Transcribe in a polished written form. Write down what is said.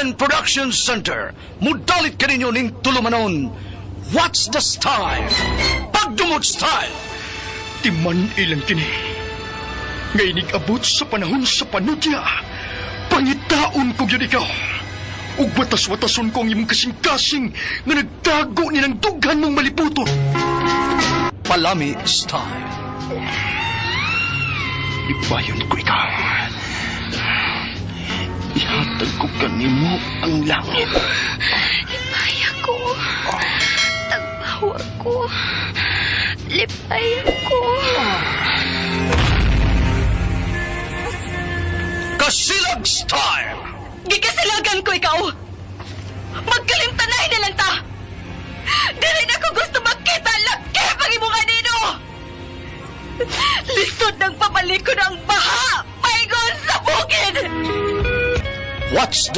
Golden Production Center. Mudalit ka ninyo ning tulumanon. What's the style? Pagdumot style. Timan ilang kini. Ngay nag-abot sa panahon sa panudya. Pangitaon ko yun ikaw. Ug watas-watason ko ang imong kasing-kasing nga nagtago nilang dughan mong maliputon. Palami style. Ibayon ko ikaw. Ihatag ko kanimo ang langit. Lipaya ko. Tagbawa ko. Lipaya ko. Kasilag style. Gikasilagan ko ikaw. Magkalimtanay na lang ta. Dili na ko gusto makita laki pag imong anino. Lisod ng papalikod ang baha. Paigon sa bukid. What's the